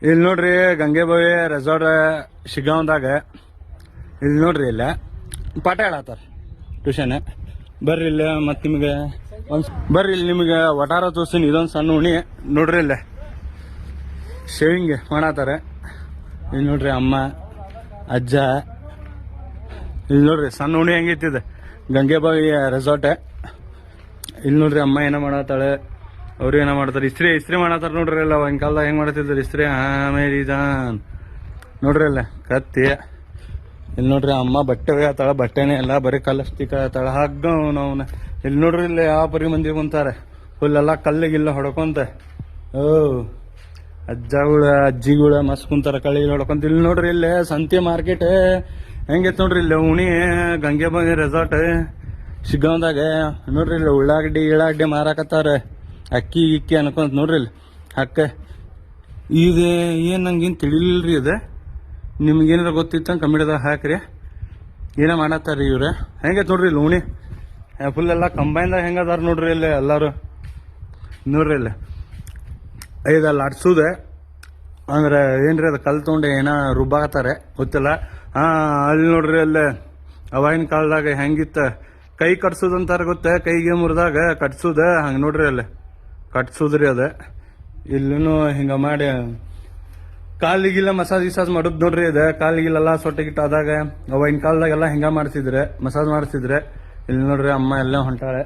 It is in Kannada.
ಇಲ್ಲಿ ನೋಡ್ರಿ ಗಂಗೆಬಾವಿ ರೆಸಾರ್ಟ್ ಶಿಗಾಂವ್ದಾಗ ಇಲ್ಲಿ ನೋಡ್ರಿ ಇಲ್ಲ ಪಾಠ ಹೇಳತ್ತಾರ ಟ್ಯೂಷನ್. ಬರ್ರಿ ಇಲ್ಲ ಮತ್ತೆ ನಿಮ್ಗೆ ಬರ್ರಿ ಇಲ್ಲಿ ನಿಮ್ಗೆ ವಟಾರ ತೋರಿಸ್ತೀನಿ. ಇದೊಂದು ಸಣ್ಣ ಉಣಿ ನೋಡ್ರಿ ಇಲ್ಲ ಶೇವಿಂಗ್ ಮಾಡತ್ತಾರ. ಇಲ್ಲಿ ನೋಡ್ರಿ ಅಮ್ಮ ಅಜ್ಜ. ಇಲ್ಲಿ ನೋಡ್ರಿ ಸಣ್ಣ ಉಣಿ ಹೆಂಗಿತ್ತಿದೆ ಗಂಗೆಬಾವಿ ರೆಸಾರ್ಟ್. ಇಲ್ಲಿ ನೋಡ್ರಿ ಅಮ್ಮ ಏನೋ ಮಾಡತ್ತಾಳೆ, ಅವ್ರು ಏನೋ ಮಾಡ್ತಾರೆ, ಇಸ್ತ್ರಿ ಮಾಡತ್ತಾರ ನೋಡ್ರಿ ಅಲ್ಲ. ಒಂದು ಕಾಲದಾಗ ಹೆಂಗ್ ಮಾಡ್ತಿದ್ರು ಇಸ್ತ್ರಿ. ಆಮೇಲೆ ಜಾನ್ ನೋಡ್ರಿ ಅಲ್ಲ ಕತ್ತಿ. ಇಲ್ಲಿ ನೋಡ್ರಿ ಅಮ್ಮ ಬಟ್ಟೆ ಒಯ್ಯತ್ತಾಳ, ಬಟ್ಟೆನೇ ಇಲ್ಲ ಬರೀ ಕಲ್ಲಸ್ಟಿಕ್ ಆತಾಳ ಹಗ್ಗ ಅವನ. ಇಲ್ಲಿ ನೋಡ್ರಿ ಇಲ್ಲ ಯಾವ ಪರಿ ಮಂದಿ ಕುಂತಾರೆ ಫುಲ್ಲೆಲ್ಲ ಕಲ್ಲಿಗಿಲ್ಲ ಹೊಡ್ಕೊಂತ. ಓ ಅಜ್ಜಗಳ ಅಜ್ಜಿಗಳ ಮಸ್ತ್ ಕುಂತಾರ ಕಳ್ಳಿ ಹೊಡ್ಕೊಂತ. ಇಲ್ಲಿ ನೋಡ್ರಿ ಇಲ್ಲೇ ಸಂತೆ ಮಾರ್ಕೆಟ್ ಹೆಂಗೈತ್ ನೋಡ್ರಿ ಇಲ್ಲ ಉಣಿ ಗಂಗೆಬಾವಿ ರೆಸಾರ್ಟ್ ಶಿಗ್ಗಾಂವ್ದಾಗ. ನೋಡ್ರಿ ಇಲ್ಲ ಉಳ್ಳಾಗಡ್ಡಿ ಮಾರಾಕತ್ತಾರ, ಅಕ್ಕಿ ಇಕ್ಕಿ ಅನ್ಕೊಂತ ನೋಡ್ರಿ ಇಲ್ಲಿ ಅಕ್ಕ. ಈಗ ಏನ್ ನಂಗೇನು ತಿಳಿಲಿಲ್ರಿ ಇದು. ನಿಮ್ಗೇನಾರ ಗೊತ್ತಿತ್ತ ಕಮ್ಮಿಡದಾಗ ಹಾಕ್ರಿ. ಏನೋ ಮಾಡತ್ತಾರ ಇವ್ರ. ಹೆಂಗೈತ್ ನೋಡ್ರಿ ಇಲ್ಲಿ ಉಣಿ ಫುಲ್ ಎಲ್ಲ ಕಂಬೈನ್ದಾಗ ಹೆಂಗದಾರ ನೋಡ್ರಿ ಇಲ್ಲಿ ಎಲ್ಲಾರು. ನೋಡ್ರಿ ಇಲ್ಲಿ ಐದಲ್ಲ ಅಡ್ಸುದೆ ಅಂದ್ರೆ ಏನ್ರಿ ಅದು ಕಲ್ ತೊಗೊಂಡು ಏನೋ ರುಬ್ಬಾಕತ್ತಾರೆ ಗೊತ್ತಿಲ್ಲ. ಅಲ್ಲಿ ನೋಡ್ರಿ ಅಲ್ಲೇ ಅವಾಗಿನ ಕಾಲದಾಗ ಹೆಂಗಿತ್ತ ಕೈ ಕಟ್ಸೋದಂತಾರ ಗೊತ್ತ, ಕೈಗೆ ಮುರಿದಾಗ ಕಟ್ಸುದ ಹಂಗೆ ನೋಡ್ರಿ ಅಲ್ಲಿ ಕಟ್ಸುದ್ರಿ ಅದ. ಇಲ್ಲೂ ಹಿಂಗ ಮಾಡಿ ಕಾಲಿಗಿಲ್ಲ ಮಸಾಜ್ ಮಾಡುದ್ ನೋಡ್ರಿ ಅದ. ಕಾಲಿಗಿಲ್ಲ ಸೊಟ್ಟೆ ಗಿಟ್ಟ ಆದಾಗ ಅವಾಗಿನ ಕಾಲದಾಗೆಲ್ಲ ಹಿಂಗ ಮಾಡ್ತಿದ್ರೆ ಮಸಾಜ್ ಮಾಡ್ತಿದ್ರೆ. ಇಲ್ಲಿ ನೋಡ್ರಿ ಅಮ್ಮ ಎಲ್ಲ ಹೊಂಟಾಳೆ.